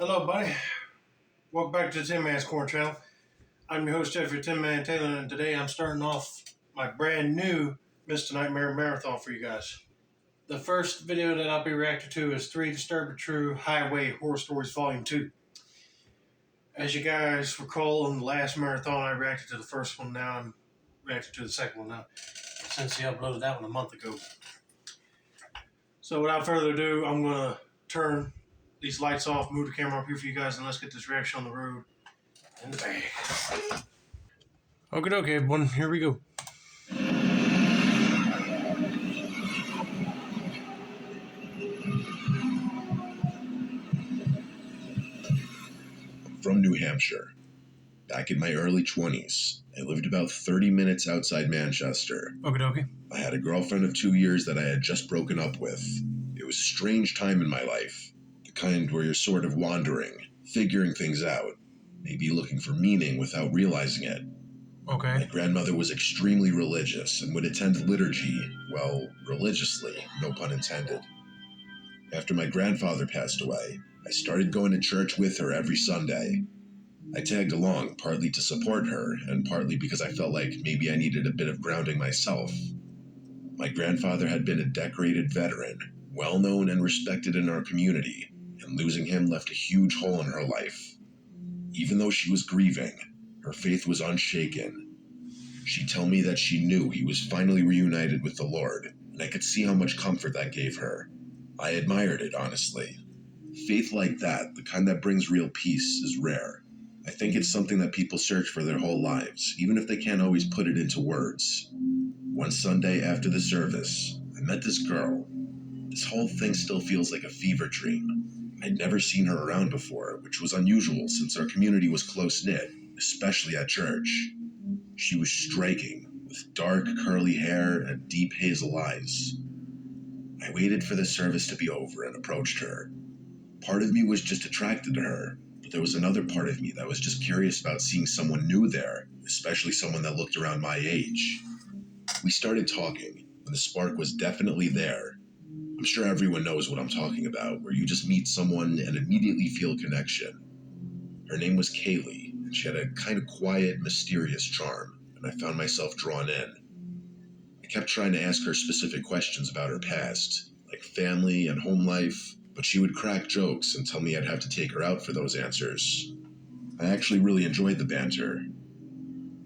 Hello, buddy. Welcome back to the Tin Man's Corner channel. I'm your host, Jeffrey Tin Man Taylor, and today I'm starting off my brand new Mr. Nightmare Marathon for you guys. The first video that I'll be reacting to is 3 Disturbed But True Highway Horror Stories Volume 2. As you guys recall, in the last marathon, I reacted to the first one. Now I'm reacting to the second one now, since he uploaded that one a month ago. So without further ado, I'm going to turn these lights off, move the camera up here for you guys, and let's get this reaction on the road in the bag. Okay, everyone, here we go. From New Hampshire. Back in my early 20s, I lived about 30 minutes outside Manchester. Okay. I had a girlfriend of 2 years that I had just broken up with. It was a strange time in my life, the kind where you're sort of wandering, figuring things out, maybe looking for meaning without realizing it. Okay. My grandmother was extremely religious and would attend liturgy, well, religiously, no pun intended. After my grandfather passed away, I started going to church with her every Sunday. I tagged along, partly to support her, and partly because I felt like maybe I needed a bit of grounding myself. My grandfather had been a decorated veteran, well-known and respected in our community, and losing him left a huge hole in her life. Even though she was grieving, her faith was unshaken. She'd tell me that she knew he was finally reunited with the Lord, and I could see how much comfort that gave her. I admired it, honestly. Faith like that, the kind that brings real peace, is rare. I think it's something that people search for their whole lives, even if they can't always put it into words. One Sunday after the service, I met this girl. This whole thing still feels like a fever dream. I'd never seen her around before, which was unusual since our community was close-knit, especially at church. She was striking, with dark, curly hair and deep hazel eyes. I waited for the service to be over and approached her. Part of me was just attracted to her, but there was another part of me that was just curious about seeing someone new there, especially someone that looked around my age. We started talking, and the spark was definitely there. I'm sure everyone knows what I'm talking about, where you just meet someone and immediately feel a connection. Her name was Kaylee, and she had a kind of quiet, mysterious charm, and I found myself drawn in. I kept trying to ask her specific questions about her past, like family and home life, but she would crack jokes and tell me I'd have to take her out for those answers. I actually really enjoyed the banter.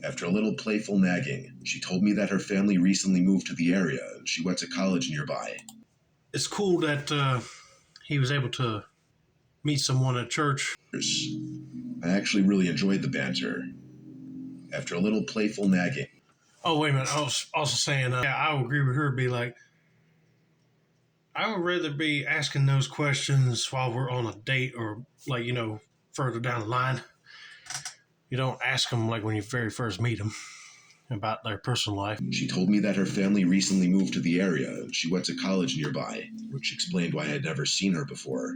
After a little playful nagging, she told me that her family recently moved to the area and she went to college nearby. It's cool that he was able to meet someone at church. I actually really enjoyed the banter. After a little playful nagging. Oh, wait a minute. I was also saying, I would agree with her. Be like, I would rather be asking those questions while we're on a date or, like, further down the line. You don't ask them, like, when you very first meet them about their personal life. She told me that her family recently moved to the area and she went to college nearby, which explained why I had never seen her before.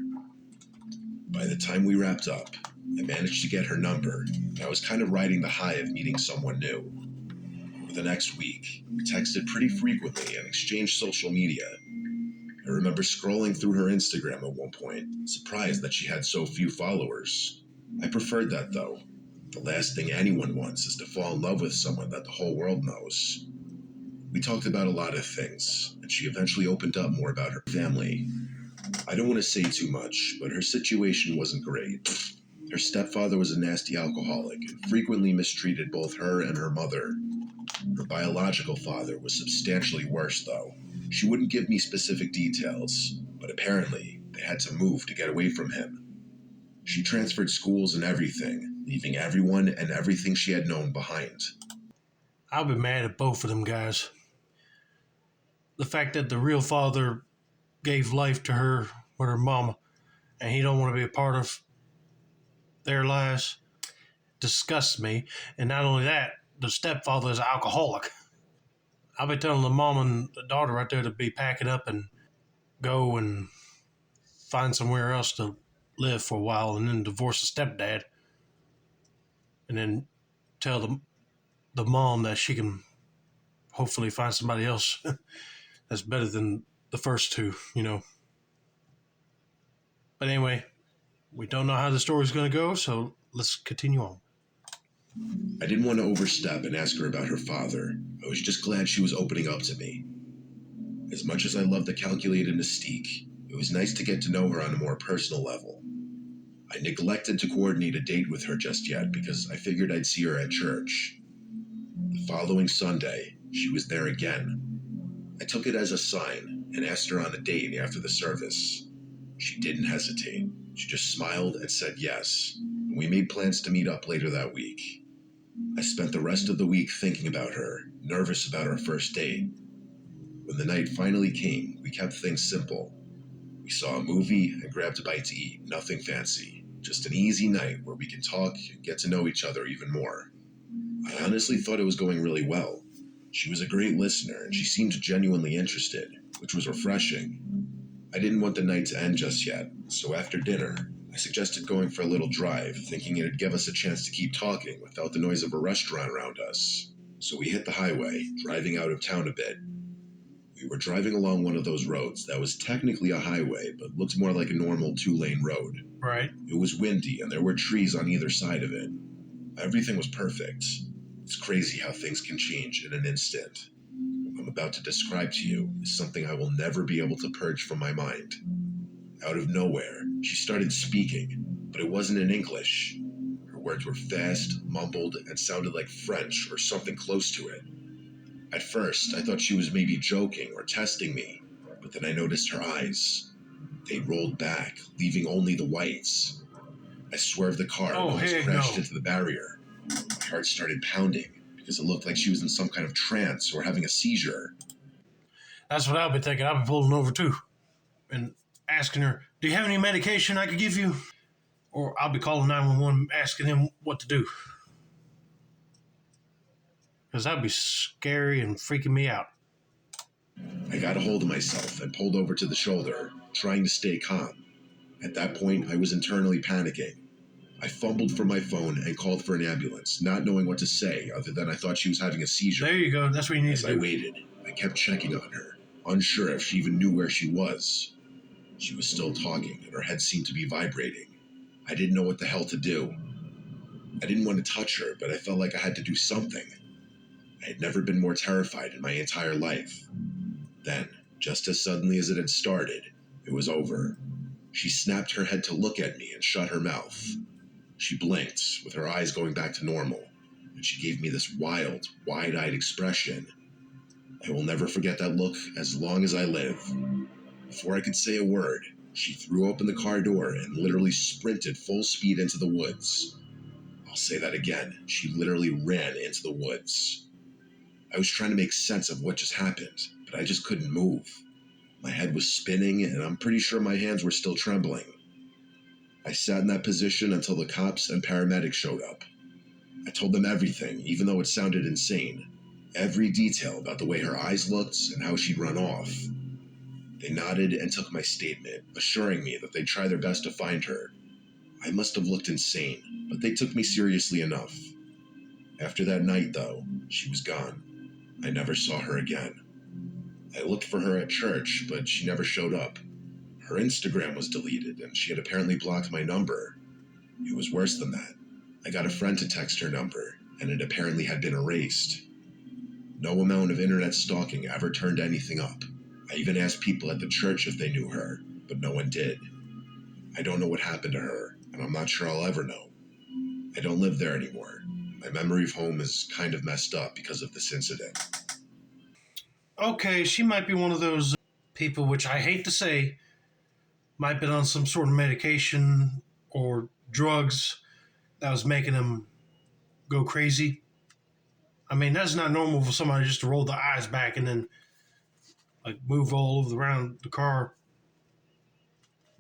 By the time we wrapped up, I managed to get her number, and I was kind of riding the high of meeting someone new. Over the next week, we texted pretty frequently and exchanged social media. I remember scrolling through her Instagram at one point, surprised that she had so few followers. I preferred that, though. The last thing anyone wants is to fall in love with someone that the whole world knows. We talked about a lot of things, and she eventually opened up more about her family. I don't want to say too much, but her situation wasn't great. Her stepfather was a nasty alcoholic and frequently mistreated both her and her mother. Her biological father was substantially worse, though. She wouldn't give me specific details, but apparently they had to move to get away from him. She transferred schools and everything, leaving everyone and everything she had known behind. I'll be mad at both of them guys. The fact that the real father gave life to her with her mama and he don't want to be a part of their lives disgusts me. And not only that, the stepfather is an alcoholic. I'll be telling the mom and the daughter right there to be packing up and go and find somewhere else to live for a while and then divorce the stepdad. And then tell the mom that she can hopefully find somebody else that's better than the first two. But anyway, We don't know how the story's going to go, so let's continue on. I didn't want to overstep and ask her about her father. I was just glad she was opening up to me. As much as I loved the calculated mystique, it was nice to get to know her on a more personal level. I neglected to coordinate a date with her just yet because I figured I'd see her at church. The following Sunday, she was there again. I took it as a sign and asked her on a date after the service. She didn't hesitate. She just smiled and said yes, and we made plans to meet up later that week. I spent the rest of the week thinking about her, nervous about our first date. When the night finally came, we kept things simple. We saw a movie and grabbed a bite to eat, nothing fancy. Just an easy night where we can talk and get to know each other even more. I honestly thought it was going really well. She was a great listener and she seemed genuinely interested, which was refreshing. I didn't want the night to end just yet, so after dinner, I suggested going for a little drive, thinking it'd give us a chance to keep talking without the noise of a restaurant around us. So we hit the highway, driving out of town a bit. We were driving along one of those roads that was technically a highway, but looked more like a normal 2-lane road. Right. It was windy and there were trees on either side of it. Everything was perfect. It's crazy how things can change in an instant. What I'm about to describe to you is something I will never be able to purge from my mind. Out of nowhere, she started speaking, but it wasn't in English. Her words were fast, mumbled, and sounded like French or something close to it. At first, I thought she was maybe joking or testing me, but then I noticed her eyes. They rolled back, leaving only the whites. I swerved the car and almost crashed into the barrier. My heart started pounding because it looked like she was in some kind of trance or having a seizure. That's what I've been thinking. I've been pulling over too and asking her, do you have any medication I could give you? Or I'll be calling 911 asking him what to do. Because that'd be scary and freaking me out. I got a hold of myself and pulled over to the shoulder, trying to stay calm. At that point, I was internally panicking. I fumbled for my phone and called for an ambulance, not knowing what to say other than I thought she was having a seizure. There you go. That's what you need to do. As I waited, I kept checking on her, unsure if she even knew where she was. She was still talking, and her head seemed to be vibrating. I didn't know what the hell to do. I didn't want to touch her, but I felt like I had to do something. I had never been more terrified in my entire life. Then, just as suddenly as it had started, it was over. She snapped her head to look at me and shut her mouth. She blinked, with her eyes going back to normal, and she gave me this wild, wide-eyed expression. I will never forget that look as long as I live. Before I could say a word, she threw open the car door and literally sprinted full speed into the woods. I'll say that again. She literally ran into the woods. I was trying to make sense of what just happened, but I just couldn't move. My head was spinning, and I'm pretty sure my hands were still trembling. I sat in that position until the cops and paramedics showed up. I told them everything, even though it sounded insane. Every detail about the way her eyes looked and how she'd run off. They nodded and took my statement, assuring me that they'd try their best to find her. I must have looked insane, but they took me seriously enough. After that night, though, she was gone. I never saw her again. I looked for her at church, but she never showed up. Her Instagram was deleted, and she had apparently blocked my number. It was worse than that. I got a friend to text her number, and it apparently had been erased. No amount of internet stalking ever turned anything up. I even asked people at the church if they knew her, but no one did. I don't know what happened to her, and I'm not sure I'll ever know. I don't live there anymore. My memory of home is kind of messed up because of this incident. Okay, she might be one of those people, which I hate to say, might be on some sort of medication or drugs that was making them go crazy. I mean, that's not normal for somebody just to roll their eyes back and then like move all over around the car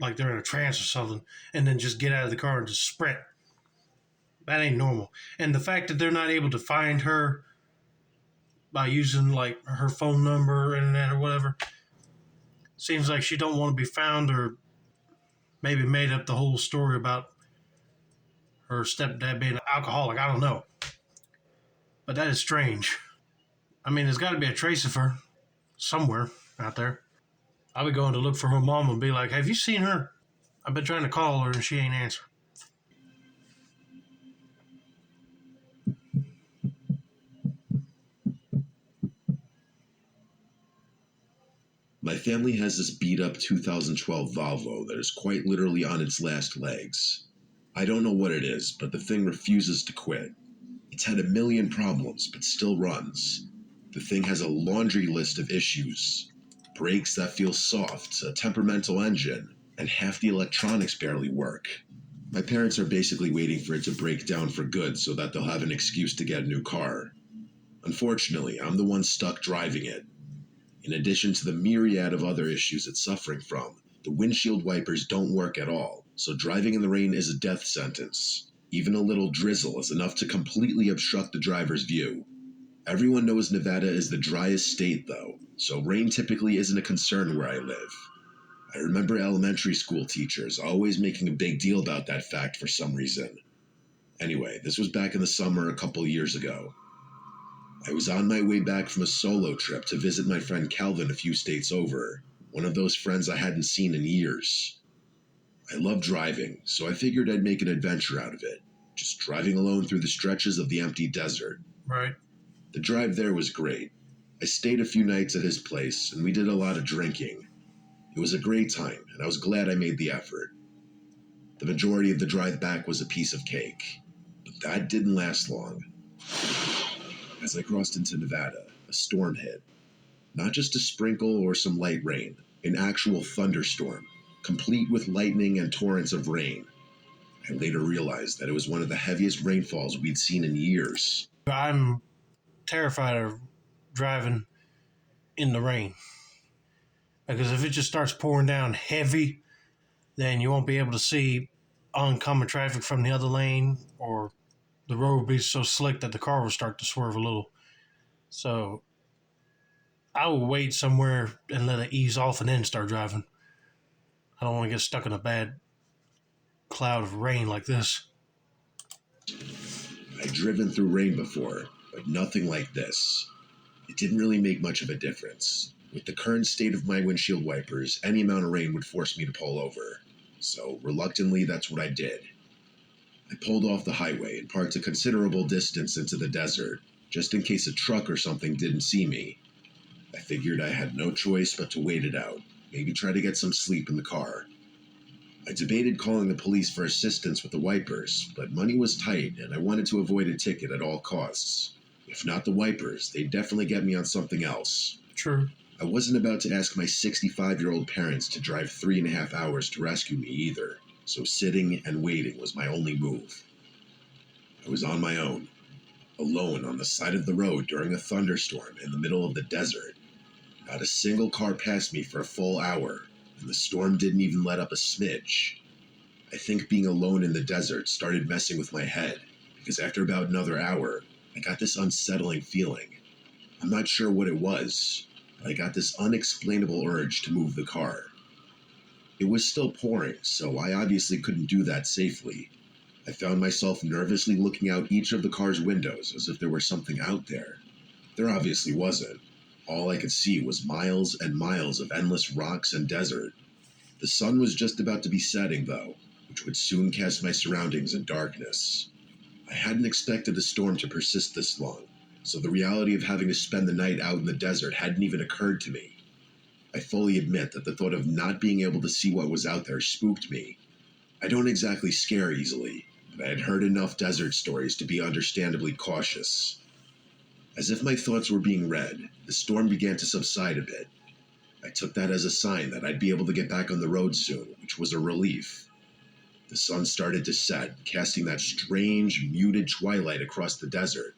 like they're in a trance or something, and then just get out of the car and just sprint. That ain't normal. And the fact that they're not able to find her by using like her phone number, internet, or whatever, seems like she don't want to be found, or maybe made up the whole story about her stepdad being an alcoholic. I don't know. But that is strange. I mean, there's got to be a trace of her somewhere out there. I'll be going to look for her mom and be like, have you seen her? I've been trying to call her and she ain't answering. My family has this beat up 2012 Volvo that is quite literally on its last legs. I don't know what it is, but the thing refuses to quit. It's had a million problems, but still runs. The thing has a laundry list of issues. Brakes that feel soft, a temperamental engine, and half the electronics barely work. My parents are basically waiting for it to break down for good so that they'll have an excuse to get a new car. Unfortunately, I'm the one stuck driving it. In addition to the myriad of other issues it's suffering from, the windshield wipers don't work at all, so driving in the rain is a death sentence. Even a little drizzle is enough to completely obstruct the driver's view. Everyone knows Nevada is the driest state, though, so rain typically isn't a concern where I live. I remember elementary school teachers always making a big deal about that fact for some reason. Anyway, this was back in the summer a couple years ago. I was on my way back from a solo trip to visit my friend Calvin a few states over, one of those friends I hadn't seen in years. I love driving, so I figured I'd make an adventure out of it, just driving alone through the stretches of the empty desert. Right. The drive there was great. I stayed a few nights at his place, and we did a lot of drinking. It was a great time, and I was glad I made the effort. The majority of the drive back was a piece of cake, but that didn't last long. As I crossed into Nevada, a storm hit. Not just a sprinkle or some light rain, an actual thunderstorm, complete with lightning and torrents of rain. I later realized that it was one of the heaviest rainfalls we'd seen in years. I'm terrified of driving in the rain. Because if it just starts pouring down heavy, then you won't be able to see oncoming traffic from the other lane, or the road will be so slick that the car will start to swerve a little. So I will wait somewhere and let it ease off and then start driving. I don't want to get stuck in a bad cloud of rain like this. I'd driven through rain before, but nothing like this. It didn't really make much of a difference. With the current state of my windshield wipers, any amount of rain would force me to pull over. So, reluctantly, that's what I did. I pulled off the highway and parked a considerable distance into the desert, just in case a truck or something didn't see me. I figured I had no choice but to wait it out, maybe try to get some sleep in the car. I debated calling the police for assistance with the wipers, but money was tight and I wanted to avoid a ticket at all costs. If not the wipers, they'd definitely get me on something else. True. I wasn't about to ask my 65-year-old parents to drive 3.5 hours to rescue me either, so sitting and waiting was my only move. I was on my own, alone on the side of the road during a thunderstorm in the middle of the desert. Not a single car passed me for a full hour, and the storm didn't even let up a smidge. I think being alone in the desert started messing with my head, because after about another hour, I got this unsettling feeling. I'm not sure what it was, but I got this unexplainable urge to move the car. It was still pouring, so I obviously couldn't do that safely. I found myself nervously looking out each of the car's windows as if there were something out there. There obviously wasn't. All I could see was miles and miles of endless rocks and desert. The sun was just about to be setting, though, which would soon cast my surroundings in darkness. I hadn't expected the storm to persist this long, so the reality of having to spend the night out in the desert hadn't even occurred to me. I fully admit that the thought of not being able to see what was out there spooked me. I don't exactly scare easily, but I had heard enough desert stories to be understandably cautious. As if my thoughts were being read, the storm began to subside a bit. I took that as a sign that I'd be able to get back on the road soon, which was a relief. The sun started to set, casting that strange, muted twilight across the desert.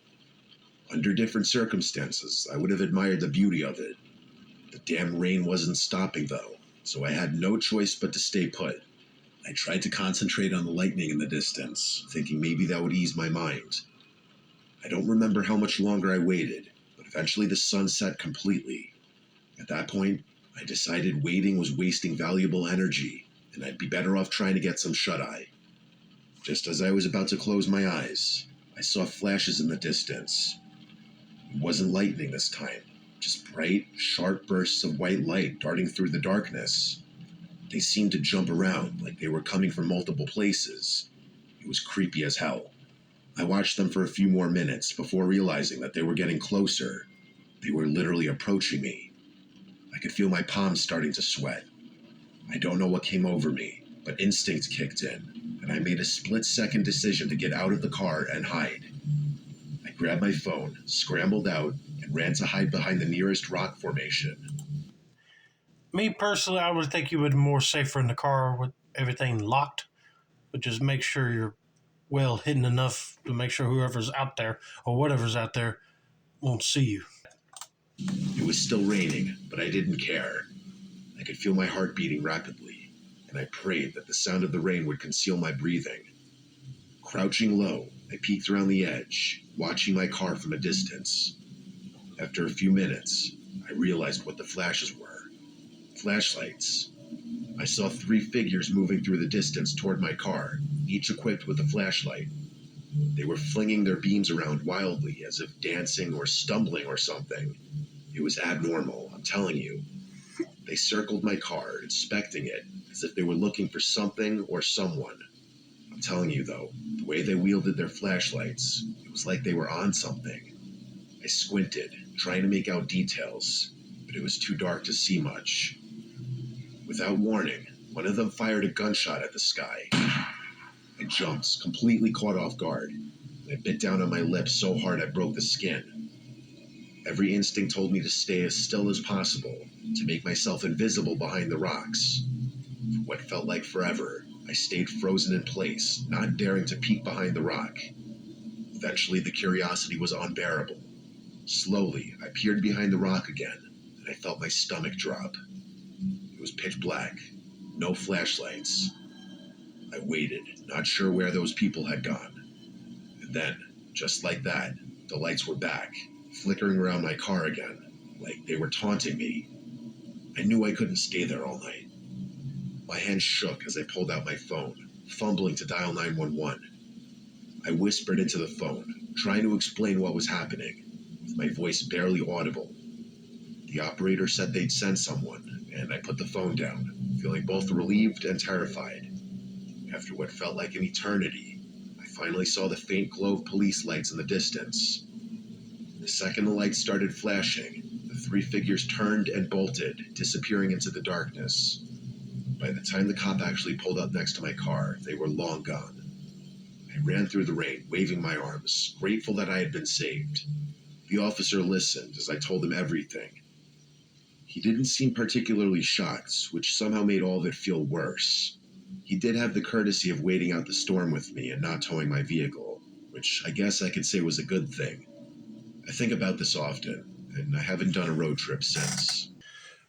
Under different circumstances, I would have admired the beauty of it. The damn rain wasn't stopping, though, so I had no choice but to stay put. I tried to concentrate on the lightning in the distance, thinking maybe that would ease my mind. I don't remember how much longer I waited, but eventually the sun set completely. At that point, I decided waiting was wasting valuable energy, and I'd be better off trying to get some shut-eye. Just as I was about to close my eyes, I saw flashes in the distance. It wasn't lightning this time, just bright, sharp bursts of white light darting through the darkness. They seemed to jump around like they were coming from multiple places. It was creepy as hell. I watched them for a few more minutes before realizing that they were getting closer. They were literally approaching me. I could feel my palms starting to sweat. I don't know what came over me, but instinct kicked in, and I made a split-second decision to get out of the car and hide. I grabbed my phone, scrambled out, and ran to hide behind the nearest rock formation. Me personally, I would think you would be more safer in the car with everything locked, but just make sure you're well hidden enough to make sure whoever's out there or whatever's out there won't see you. It was still raining, but I didn't care. I could feel my heart beating rapidly, and I prayed that the sound of the rain would conceal my breathing. Crouching low, I peeked around the edge, watching my car from a distance. After a few minutes, I realized what the flashes were. Flashlights. I saw 3 figures moving through the distance toward my car, each equipped with a flashlight. They were flinging their beams around wildly, as if dancing or stumbling or something. It was abnormal, I'm telling you. They circled my car, inspecting it, as if they were looking for something or someone. I'm telling you, though, the way they wielded their flashlights, it was like they were on something. I squinted, trying to make out details, but it was too dark to see much. Without warning, one of them fired a gunshot at the sky. I jumped, completely caught off guard. I bit down on my lips so hard I broke the skin. Every instinct told me to stay as still as possible, to make myself invisible behind the rocks. For what felt like forever, I stayed frozen in place, not daring to peek behind the rock. Eventually, the curiosity was unbearable. Slowly, I peered behind the rock again, and I felt my stomach drop. It was pitch black, no flashlights. I waited, not sure where those people had gone. And then, just like that, the lights were back, flickering around my car again, like they were taunting me. I knew I couldn't stay there all night. My hands shook as I pulled out my phone, fumbling to dial 911. I whispered into the phone, trying to explain what was happening, with my voice barely audible. The operator said they'd send someone, and I put the phone down, feeling both relieved and terrified. After what felt like an eternity, I finally saw the faint glow of police lights in the distance. The second the lights started flashing, the 3 figures turned and bolted, disappearing into the darkness. By the time the cop actually pulled up next to my car, they were long gone. I ran through the rain, waving my arms, grateful that I had been saved. The officer listened as I told him everything. He didn't seem particularly shocked, which somehow made all of it feel worse. He did have the courtesy of waiting out the storm with me and not towing my vehicle, which I guess I could say was a good thing. I think about this often, and I haven't done a road trip since.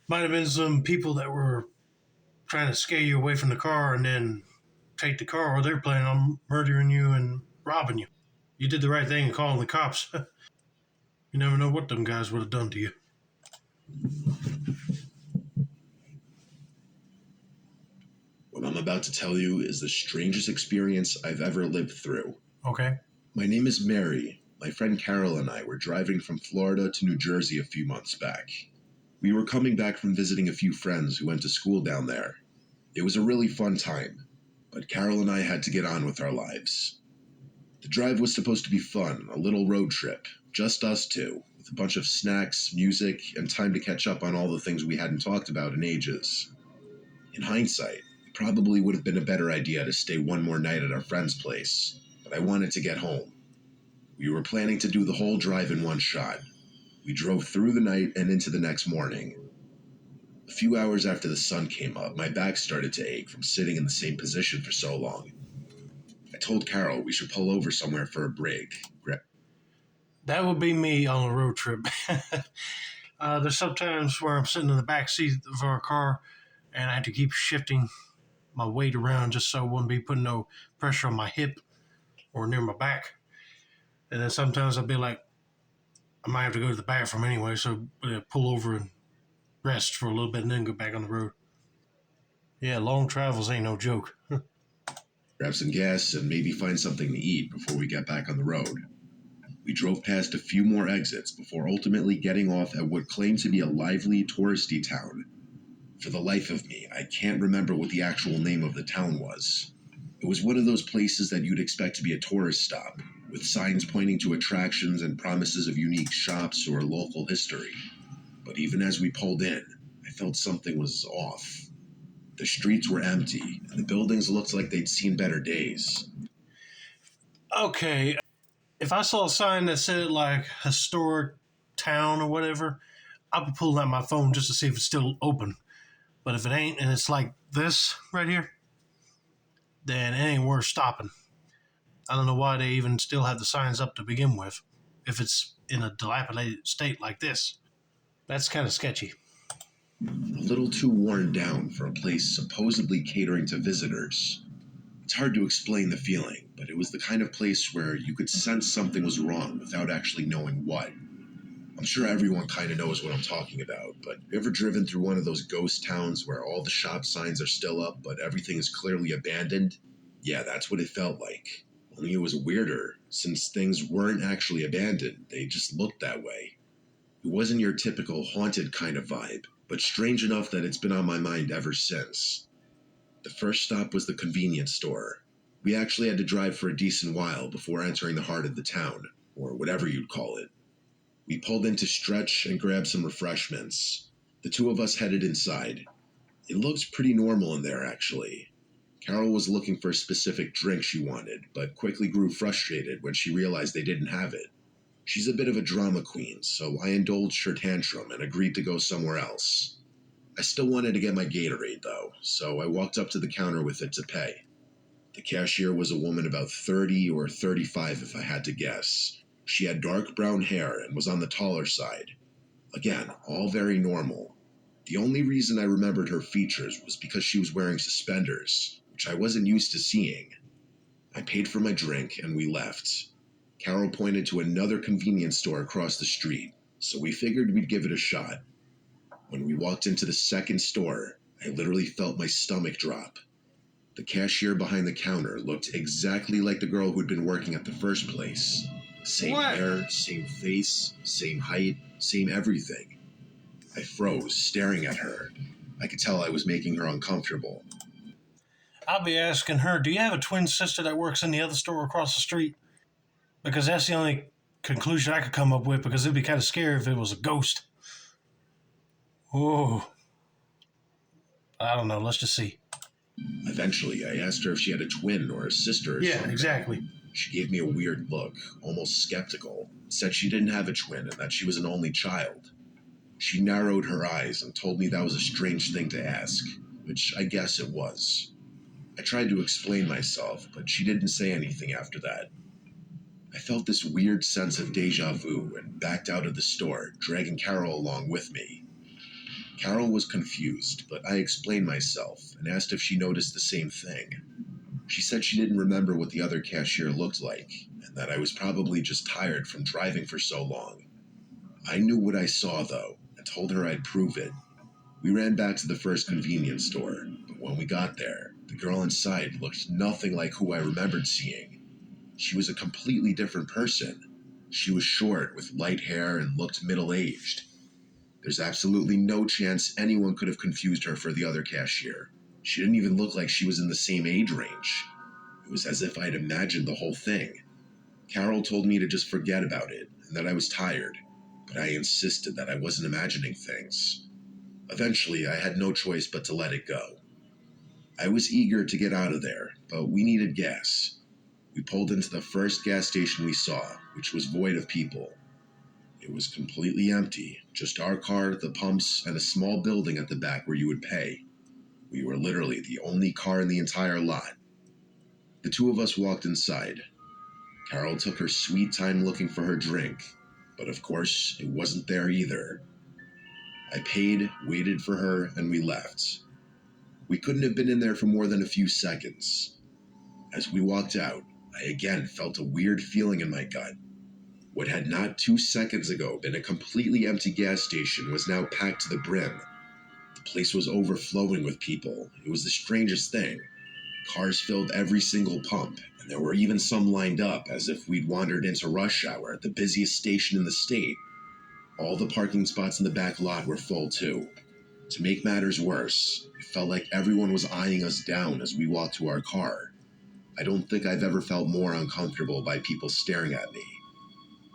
Might have been some people that were trying to scare you away from the car and then take the car, or they're planning on murdering you and robbing you. You did the right thing in calling the cops. You never know what them guys would have done to you. What I'm about to tell you is the strangest experience I've ever lived through. Okay. My name is Mary. My friend Carol and I were driving from Florida to New Jersey a few months back. We were coming back from visiting a few friends who went to school down there. It was a really fun time, but Carol and I had to get on with our lives. The drive was supposed to be fun, a little road trip, just us two, with a bunch of snacks, music, and time to catch up on all the things we hadn't talked about in ages. In hindsight, it probably would have been a better idea to stay one more night at our friend's place, but I wanted to get home. We were planning to do the whole drive in one shot. We drove through the night and into the next morning. A few hours after the sun came up, my back started to ache from sitting in the same position for so long. I told Carol we should pull over somewhere for a break. That would be me on a road trip. There's sometimes where I'm sitting in the back seat of our car and I have to keep shifting my weight around just so I wouldn't be putting no pressure on my hip or near my back. And then sometimes I'll be like, I might have to go to the bathroom anyway, so pull over and rest for a little bit and then go back on the road. Yeah, long travels ain't no joke. Grab some gas and maybe find something to eat before we get back on the road. We drove past a few more exits before ultimately getting off at what claimed to be a lively, touristy town. For the life of me, I can't remember what the actual name of the town was. It was one of those places that you'd expect to be a tourist stop, with signs pointing to attractions and promises of unique shops or local history. But even as we pulled in, I felt something was off. The streets were empty, and the buildings looked like they'd seen better days. Okay, if I saw a sign that said like historic town or whatever, I'll be pulling out my phone just to see if it's still open. But if it ain't and it's like this right here, then it ain't worth stopping. I don't know why they even still have the signs up to begin with if it's in a dilapidated state like this. That's kind of sketchy. A little too worn down for a place supposedly catering to visitors. It's hard to explain the feeling, but it was the kind of place where you could sense something was wrong without actually knowing what. I'm sure everyone kind of knows what I'm talking about, but you ever driven through one of those ghost towns where all the shop signs are still up, but everything is clearly abandoned? Yeah, that's what it felt like. Only it was weirder, since things weren't actually abandoned, they just looked that way. It wasn't your typical haunted kind of vibe, but strange enough that it's been on my mind ever since. The first stop was the convenience store. We actually had to drive for a decent while before entering the heart of the town, or whatever you'd call it. We pulled in to stretch and grab some refreshments. The two of us headed inside. It looked pretty normal in there, actually. Carol was looking for a specific drink she wanted, but quickly grew frustrated when she realized they didn't have it. She's a bit of a drama queen, so I indulged her tantrum and agreed to go somewhere else. I still wanted to get my Gatorade, though, so I walked up to the counter with it to pay. The cashier was a woman about 30 or 35 if I had to guess. She had dark brown hair and was on the taller side. Again, all very normal. The only reason I remembered her features was because she was wearing suspenders, which I wasn't used to seeing. I paid for my drink and we left. Carol pointed to another convenience store across the street, so we figured we'd give it a shot. When we walked into the second store, I literally felt my stomach drop. The cashier behind the counter looked exactly like the girl who'd been working at the first place. Same hair, same face, same height, same everything. I froze, staring at her. I could tell I was making her uncomfortable. I'll be asking her, do you have a twin sister that works in the other store across the street? Because that's the only conclusion I could come up with, because it'd be kind of scary if it was a ghost. Oh, I don't know. Let's just see. Eventually, I asked her if she had a twin or a sister or something. Yeah, exactly. She gave me a weird look, almost skeptical, said she didn't have a twin and that she was an only child. She narrowed her eyes and told me that was a strange thing to ask, which I guess it was. I tried to explain myself, but she didn't say anything after that. I felt this weird sense of deja vu and backed out of the store, dragging Carol along with me. Carol was confused, but I explained myself and asked if she noticed the same thing. She said she didn't remember what the other cashier looked like, and that I was probably just tired from driving for so long. I knew what I saw, though, and told her I'd prove it. We ran back to the first convenience store, but when we got there, the girl inside looked nothing like who I remembered seeing. She was a completely different person. She was short, with light hair, and looked middle-aged. There's absolutely no chance anyone could have confused her for the other cashier. She didn't even look like she was in the same age range. It was as if I'd imagined the whole thing. Carol told me to just forget about it, and that I was tired, but I insisted that I wasn't imagining things. Eventually, I had no choice but to let it go. I was eager to get out of there, but we needed gas. We pulled into the first gas station we saw, which was void of people. It was completely empty, just our car, the pumps, and a small building at the back where you would pay. We were literally the only car in the entire lot. The two of us walked inside. Carol took her sweet time looking for her drink, but of course, it wasn't there either. I paid, waited for her, and we left. We couldn't have been in there for more than a few seconds. As we walked out, I again felt a weird feeling in my gut. What had not 2 seconds ago been a completely empty gas station was now packed to the brim. The place was overflowing with people. It was the strangest thing. Cars filled every single pump, and there were even some lined up as if we'd wandered into rush hour at the busiest station in the state. All the parking spots in the back lot were full too. To make matters worse, it felt like everyone was eyeing us down as we walked to our car. I don't think I've ever felt more uncomfortable by people staring at me.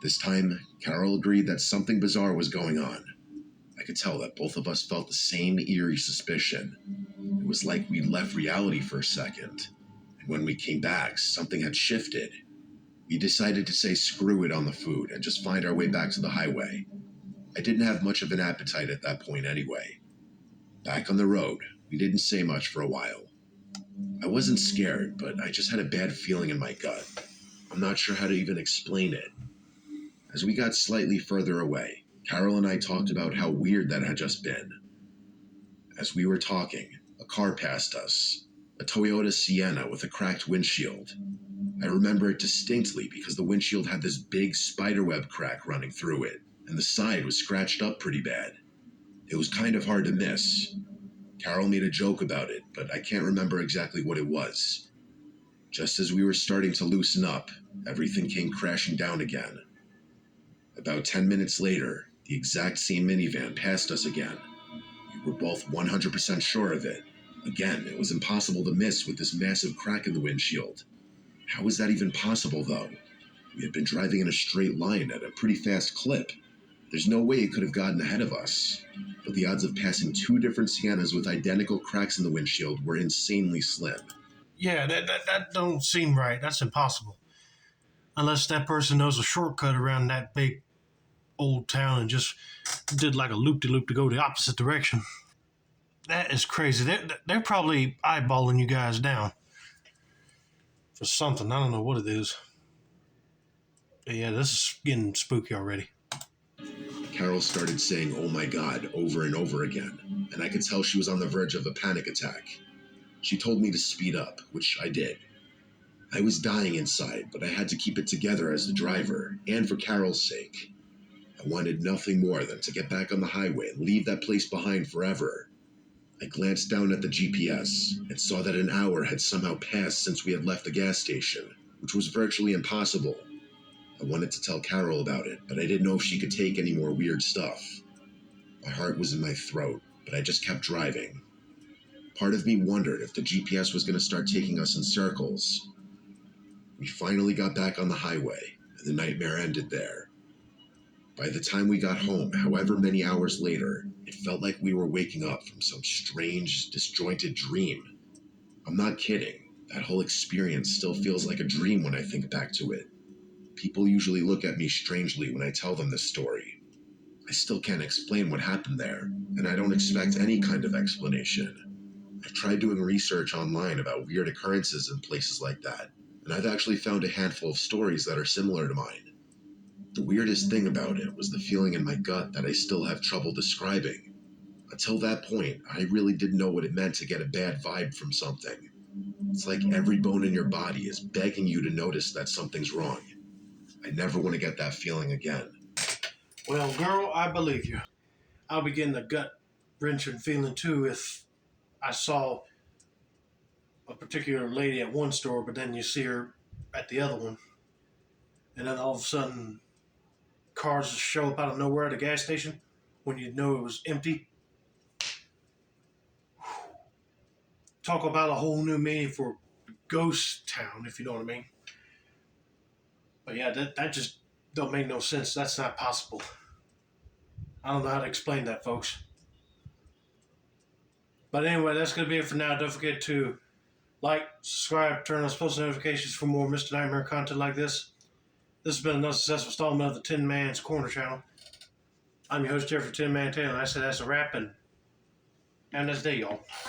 This time, Carol agreed that something bizarre was going on. I could tell that both of us felt the same eerie suspicion. It was like we'd left reality for a second, and when we came back, something had shifted. We decided to say screw it on the food and just find our way back to the highway. I didn't have much of an appetite at that point anyway. Back on the road, we didn't say much for a while. I wasn't scared, but I just had a bad feeling in my gut. I'm not sure how to even explain it. As we got slightly further away, Carol and I talked about how weird that had just been. As we were talking, a car passed us, a Toyota Sienna with a cracked windshield. I remember it distinctly because the windshield had this big spiderweb crack running through it, and the side was scratched up pretty bad. It was kind of hard to miss. Carol made a joke about it, but I can't remember exactly what it was. Just as we were starting to loosen up, everything came crashing down again. About 10 minutes later, the exact same minivan passed us again. We were both 100% sure of it. Again, it was impossible to miss with this massive crack in the windshield. How was that even possible, though? We had been driving in a straight line at a pretty fast clip. There's no way it could have gotten ahead of us. But the odds of passing two different Siennas with identical cracks in the windshield were insanely slim. Yeah, that don't seem right. That's impossible. Unless that person knows a shortcut around that big old town and just did like a loop-de-loop to go the opposite direction. That is crazy. They're probably eyeballing you guys down for something. I don't know what it is. But yeah, this is getting spooky already. Carol started saying, "Oh my God," over and over again, and I could tell she was on the verge of a panic attack. She told me to speed up, which I did. I was dying inside, but I had to keep it together as the driver, and for Carol's sake. I wanted nothing more than to get back on the highway and leave that place behind forever. I glanced down at the GPS and saw that an hour had somehow passed since we had left the gas station, which was virtually impossible. I wanted to tell Carol about it, but I didn't know if she could take any more weird stuff. My heart was in my throat, but I just kept driving. Part of me wondered if the GPS was going to start taking us in circles. We finally got back on the highway, and the nightmare ended there. By the time we got home, however many hours later, it felt like we were waking up from some strange, disjointed dream. I'm not kidding. That whole experience still feels like a dream when I think back to it. People usually look at me strangely when I tell them this story. I still can't explain what happened there, and I don't expect any kind of explanation. I've tried doing research online about weird occurrences in places like that, and I've actually found a handful of stories that are similar to mine. The weirdest thing about it was the feeling in my gut that I still have trouble describing. Until that point, I really didn't know what it meant to get a bad vibe from something. It's like every bone in your body is begging you to notice that something's wrong. I never want to get that feeling again. Well, girl, I believe you. I'll be getting a gut-wrenching feeling too if I saw a particular lady at one store, but then you see her at the other one. And then all of a sudden, cars just show up out of nowhere at a gas station when you know it was empty. Talk about a whole new meaning for ghost town, if you know what I mean. But yeah, that just don't make no sense. That's not possible. I don't know how to explain that, folks. But anyway, that's going to be it for now. Don't forget to like, subscribe, turn on post notifications for more Mr. Nightmare content like this. This has been another successful installment of the Tin Man's Corner channel. I'm your host, Jeffrey Tin Man Taylor, and I said that's a wrap, and that's day, y'all.